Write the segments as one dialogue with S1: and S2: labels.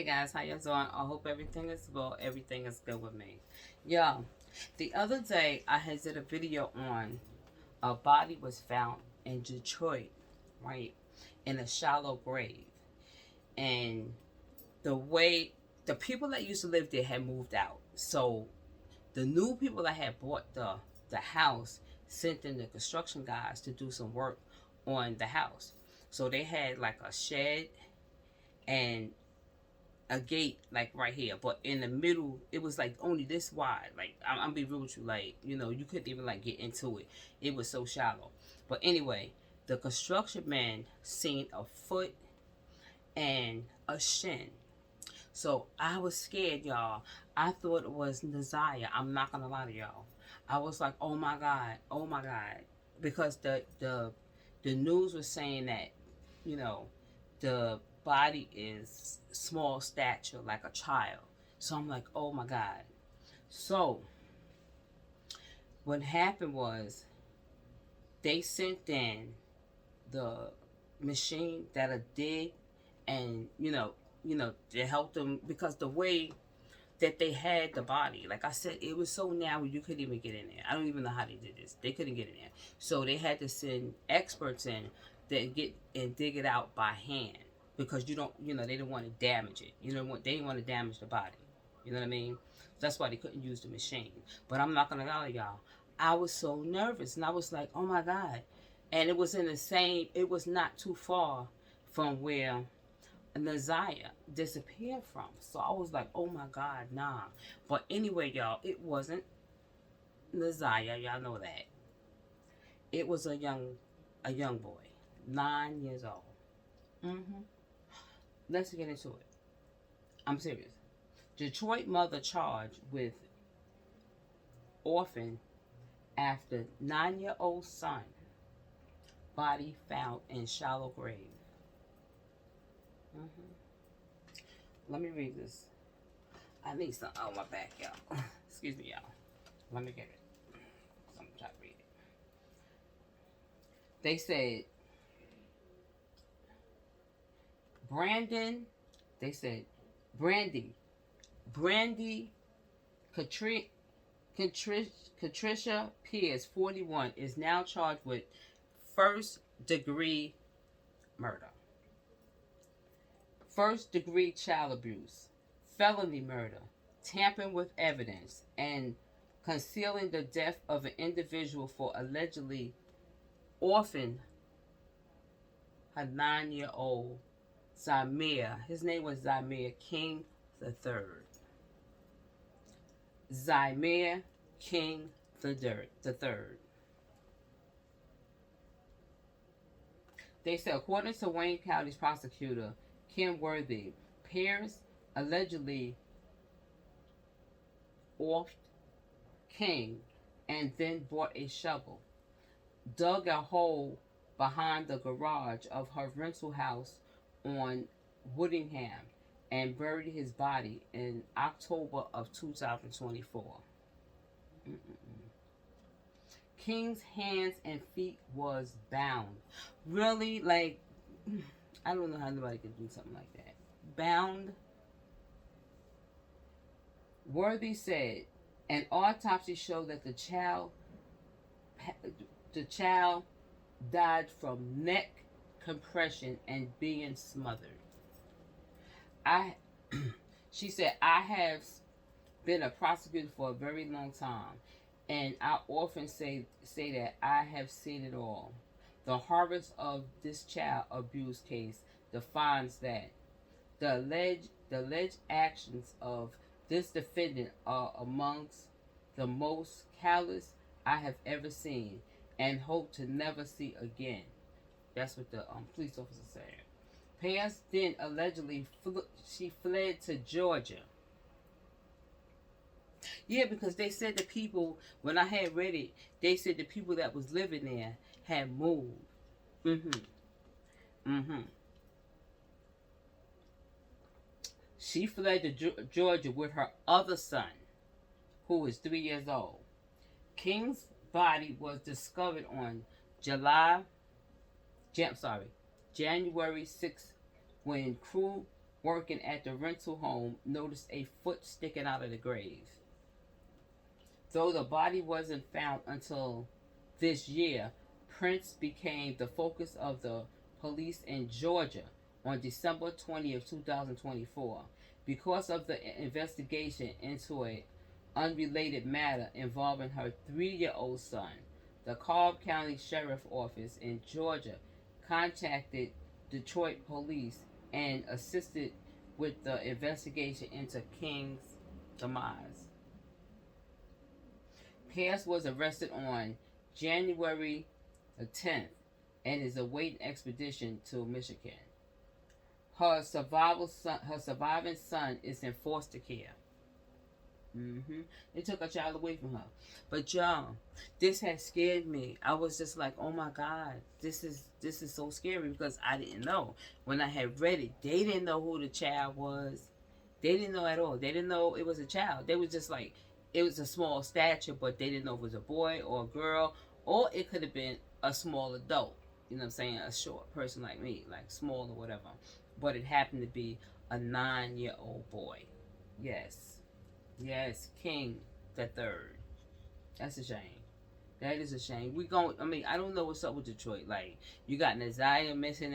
S1: guys, how y'all doing? I hope everything is well. Everything is good with me. Yeah, the other day I had did a video on a body was found in Detroit, right, in a shallow grave, and the way the people that used to live there had moved out, so the new people that had bought the house sent in the construction guys to do some work on the house. So they had like a shed and a gate like right here, but in the middle it was like only this wide. Like I'm be real with you, like you couldn't even like get into it. It was so shallow. But anyway, the construction man seen a foot and a shin. So I was scared, y'all. I thought it was Naziah. I'm not gonna lie to y'all. I was like, oh my god, because the news was saying that you know the body is small stature like a child. So I'm like, oh my god. So what happened was they sent in the machine that I did, and to help them because the way that they had the body, like I said, it was so narrow you couldn't even get in there. I don't even know how they did this. They couldn't get in there, so they had to send experts in that get and dig it out by hand because they didn't want to damage it. They didn't want to damage the body. You know what I mean? That's why they couldn't use the machine. But I'm not gonna lie to y'all, I was so nervous and I was like, oh my god. And it was in the same. It was not too far from where Naziah disappeared from. So I was like, oh my god, nah. But anyway, y'all, it wasn't Naziah. Y'all know that. It was a young boy, 9 years old. Mm-hmm. Let's get into it. I'm serious. Detroit mother charged with orphan after 9-year-old son body found in shallow grave. Mm-hmm. Let me read this. I need some on my back, y'all. Excuse me, y'all. Let me get it. I'm trying to read it. They said Brandon. They said Brandy Patricia Pierce, 41, is now charged with first degree murder, first degree child abuse, felony murder, tampering with evidence, and concealing the death of an individual for allegedly orphaned her 9-year-old Zemar. His name was Zemar King the Third. Zemar King the Third. They said, according to Wayne County's prosecutor Kim Worthy, Pierce allegedly offed King and then bought a shovel, dug a hole behind the garage of her rental house on Woodingham, and buried his body in October of 2024. Mm-mm-mm. King's hands and feet was bound. Really? Like, I don't know how nobody could do something like that. Bound? Worthy said an autopsy showed that the child died from neck compression and being smothered. She said, I have been a prosecutor for a very long time, and I often say that I have seen it all. The horrors of this child abuse case defines that the alleged actions of this defendant are amongst the most callous I have ever seen, and hope to never see again. That's what the police officer said. Pierce then allegedly she fled to Georgia. Yeah, because they said the people, when I had read it, they said the people that was living there had moved. Mm-hmm. She fled to Georgia with her other son, who is 3 years old. King's body was discovered on January 6th when crew working at the rental home noticed a foot sticking out of the grave. Though the body wasn't found until this year, Prince became the focus of the police in Georgia on December 20th, 2024, because of the investigation into an unrelated matter involving her 3-year-old son. The Cobb County Sheriff's Office in Georgia contacted Detroit police and assisted with the investigation into King's demise. Pierce was arrested on January the 10th and is awaiting extradition to Michigan. Her surviving son is in foster care. They took a child away from her. But y'all, this has scared me. I was just like, oh my God, this is so scary, because I didn't know. When I had read it, they didn't know who the child was. They didn't know at all. They didn't know it was a child. They was just like, it was a small stature, but they didn't know if it was a boy or a girl, or it could have been a small adult. You know what I'm saying? A short person like me, like small or whatever. But it happened to be a 9-year-old boy. Yes, King the Third. That's a shame. That is a shame. I don't know what's up with Detroit. Like, you got Naziah missing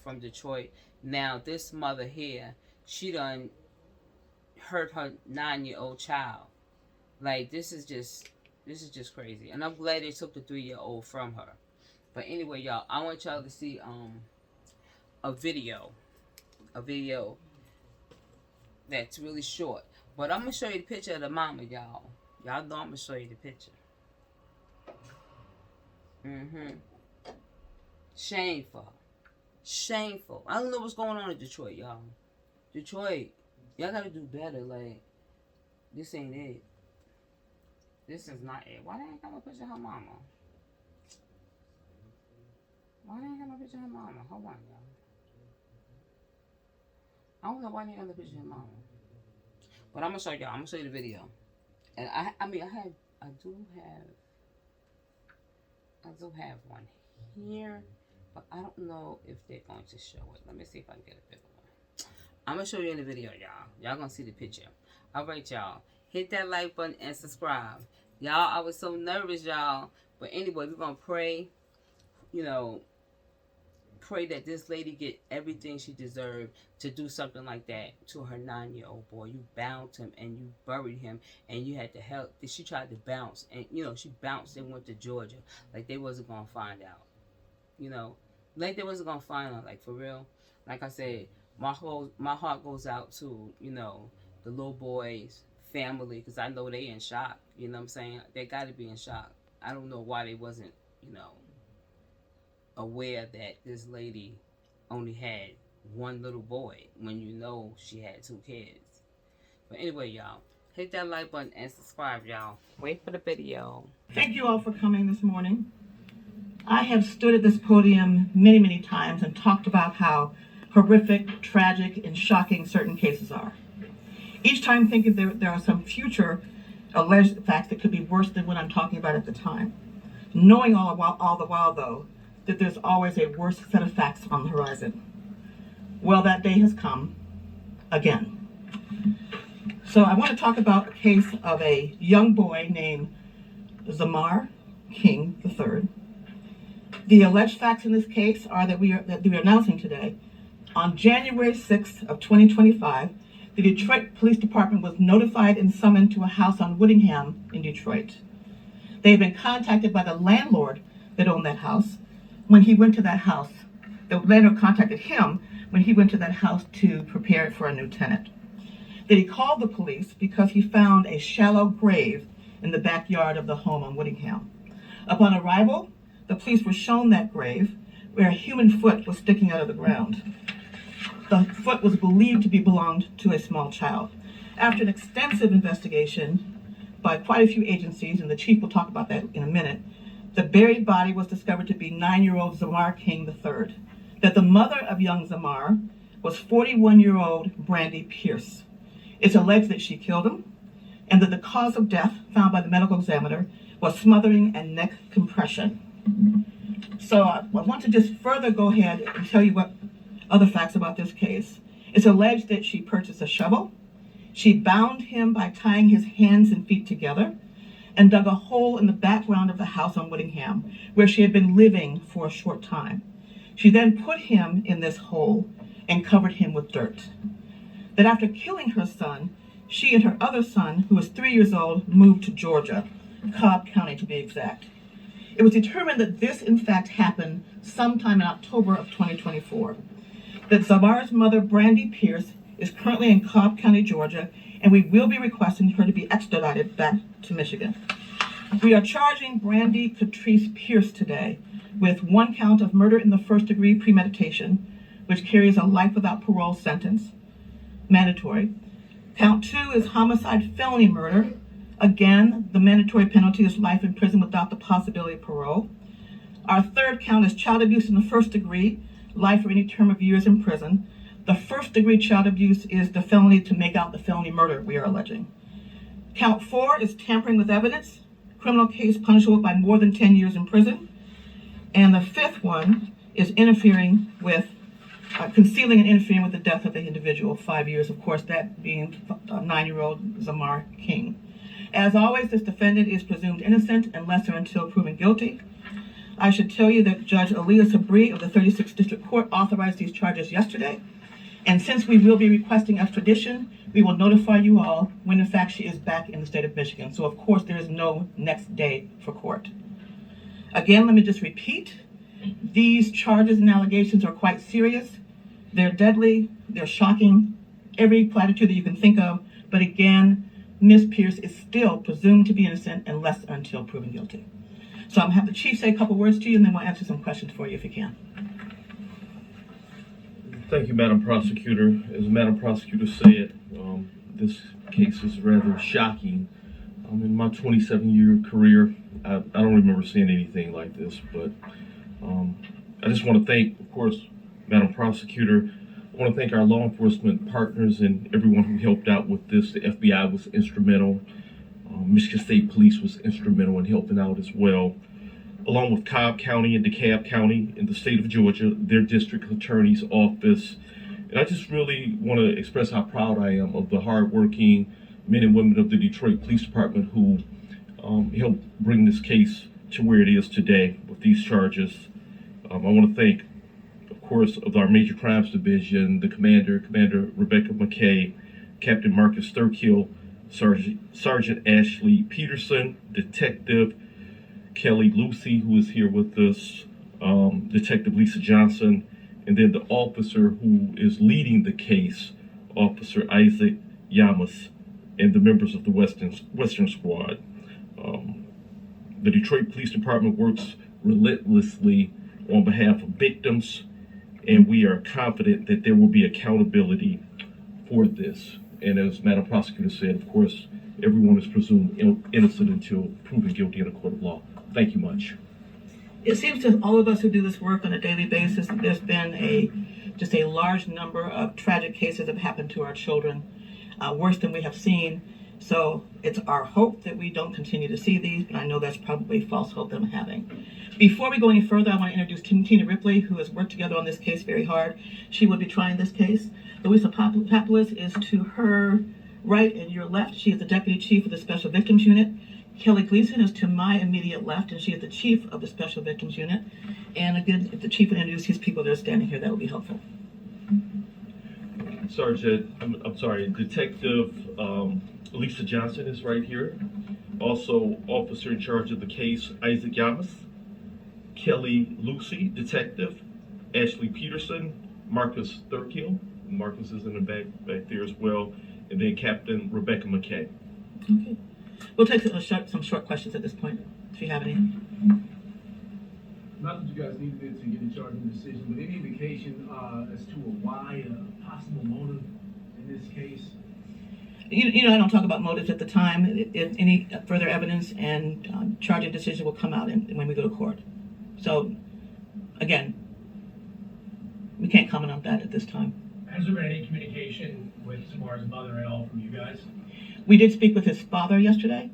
S1: from Detroit. Now this mother here, she done hurt her 9-year-old child. Like, this is just crazy. And I'm glad they took the 3-year-old from her. But anyway, y'all, I want y'all to see a video that's really short. But I'm going to show you the picture of the mama, y'all. Y'all know I'm going to show you the picture. Shameful. I don't know what's going on in Detroit, y'all. Detroit, y'all got to do better. Like, this ain't it. This is not it. Why they ain't got no picture of her mama? Hold on, y'all. I don't know why they ain't got no picture of her mama. But I'm gonna show y'all. I'm gonna show you the video. And I do have one here, but I don't know if they're going to show it. Let me see if I can get a bigger one. I'm gonna show you in the video, y'all. Y'all gonna see the picture. All right, y'all. Hit that like button and subscribe. Y'all, I was so nervous, y'all. But anyway, we're gonna pray. Pray that this lady get everything she deserved to do something like that to her 9-year-old boy. You bound him and you buried him, and you had to help. She tried to bounce, and she bounced and went to Georgia, like they wasn't gonna find out. Like they wasn't gonna find out. Like, for real. Like I said, my heart goes out to the little boy's family, because I know they in shock. You know what I'm saying? They got to be in shock. I don't know why they wasn't aware that this lady only had one little boy when she had 2 kids. But anyway, y'all, hit that like button and subscribe, y'all. Wait for the video.
S2: Thank you all for coming this morning. I have stood at this podium many, many times and talked about how horrific, tragic, and shocking certain cases are. Each time thinking there are some future alleged facts that could be worse than what I'm talking about at the time. Knowing all the while, though, that there's always a worse set of facts on the horizon. Well, that day has come again. So I want to talk about a case of a young boy named Zemar King III. The alleged facts in this case are that we are announcing today. On January 6th of 2025, the Detroit Police Department was notified and summoned to a house on Whittingham in Detroit. They had been contacted by the landlord that owned that house. When he went to that house, the landlord contacted him when he went to that house to prepare it for a new tenant. Then he called the police because he found a shallow grave in the backyard of the home on Whittingham. Upon arrival, the police were shown that grave where a human foot was sticking out of the ground. The foot was believed to belonged to a small child. After an extensive investigation by quite a few agencies, and the chief will talk about that in a minute, the buried body was discovered to be 9-year-old Zemar King III. That the mother of young Zemar was 41-year-old Brandy Pierce. It's alleged that she killed him, and that the cause of death found by the medical examiner was smothering and neck compression. So I want to just further go ahead and tell you what other facts about this case. It's alleged that she purchased a shovel. She bound him by tying his hands and feet together and dug a hole in the background of the house on Whittingham, where she had been living for a short time. She then put him in this hole and covered him with dirt. That after killing her son, she and her other son, who was 3 years old, moved to Georgia, Cobb County to be exact. It was determined that this, in fact, happened sometime in October of 2024. That Zemar's mother, Brandy Pierce, is currently in Cobb County, Georgia, and we will be requesting her to be extradited back to Michigan. We are charging Brandy Catrice Pierce today with 1 count of murder in the first degree premeditation, which carries a life without parole sentence, mandatory. Count 2 is homicide felony murder. Again, the mandatory penalty is life in prison without the possibility of parole. Our 3rd count is child abuse in the first degree, life or any term of years in prison. The first degree child abuse is the felony to make out the felony murder we are alleging. Count 4 is tampering with evidence, criminal case punishable by more than 10 years in prison. And the 5th one is interfering with, concealing and interfering with the death of the individual, 5 years, of course, that being 9-year-old Zemar King. As always, this defendant is presumed innocent unless or until proven guilty. I should tell you that Judge Aaliyah Sabri of the 36th District Court authorized these charges yesterday. And since we will be requesting extradition, we will notify you all when in fact she is back in the state of Michigan. So of course there is no next day for court. Again, let me just repeat, these charges and allegations are quite serious. They're deadly, they're shocking, every platitude that you can think of. But again, Ms. Pierce is still presumed to be innocent unless or until proven guilty. So I'm going to have the chief say a couple words to you, and then we'll answer some questions for you if you can.
S3: Thank you, Madam Prosecutor. As Madam Prosecutor said, this case is rather shocking. In my 27-year career, I don't remember seeing anything like this, but I just want to thank, of course, Madam Prosecutor. I want to thank our law enforcement partners and everyone who helped out with this. The FBI was instrumental. Michigan State Police was instrumental in helping out as well, along with Cobb County and DeKalb County in the state of Georgia, their district attorney's office. And I just really want to express how proud I am of the hardworking men and women of the Detroit Police Department who helped bring this case to where it is today with these charges. I want to thank, of course, of our Major Crimes Division, the Commander Rebecca McKay, Captain Marcus Thurkill, Sergeant Ashley Peterson, Detective Kelly Lucy, who is here with us, Detective Lisa Johnson, and then the officer who is leading the case, Officer Isaac Yamas, and the members of the Western Squad. The Detroit Police Department works relentlessly on behalf of victims, and we are confident that there will be accountability for this. And as Madam Prosecutor said, of course, everyone is presumed innocent until proven guilty in a court of law. Thank you much.
S2: It seems to all of us who do this work on a daily basis that there's been just a large number of tragic cases that have happened to our children, worse than we have seen. So it's our hope that we don't continue to see these, but I know that's probably false hope that I'm having. Before we go any further, I want to introduce Tina Ripley, who has worked together on this case very hard. She will be trying this case. Louisa Papoulis is to her right and your left. She is the Deputy Chief of the Special Victims Unit. Kelly Gleason is to my immediate left, and she is the Chief of the Special Victims Unit. And again, if the Chief would introduce his people that are standing here, that would be helpful.
S3: Detective Lisa Johnson is right here. Also, officer in charge of the case, Isaac Yamas. Kelly Lucy, Detective. Ashley Peterson, Marcus Thurkill. Marcus is in the back there as well. And then Captain Rebecca McKay.
S2: Okay. We'll take some short questions at this point, if you have any.
S4: Not that you guys need it to get a charging decision, but any indication as to why a possible motive in this case?
S2: You know, I don't talk about motives at the time. If any further evidence and charging decision will come out when we go to court. So, again, we can't comment on that at this time.
S5: Has there been any communication with Zemar's mother at all from you guys?
S2: We did speak with his father yesterday,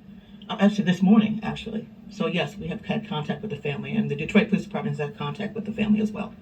S2: actually this morning, actually. So yes, we have had contact with the family, and the Detroit Police Department has had contact with the family as well.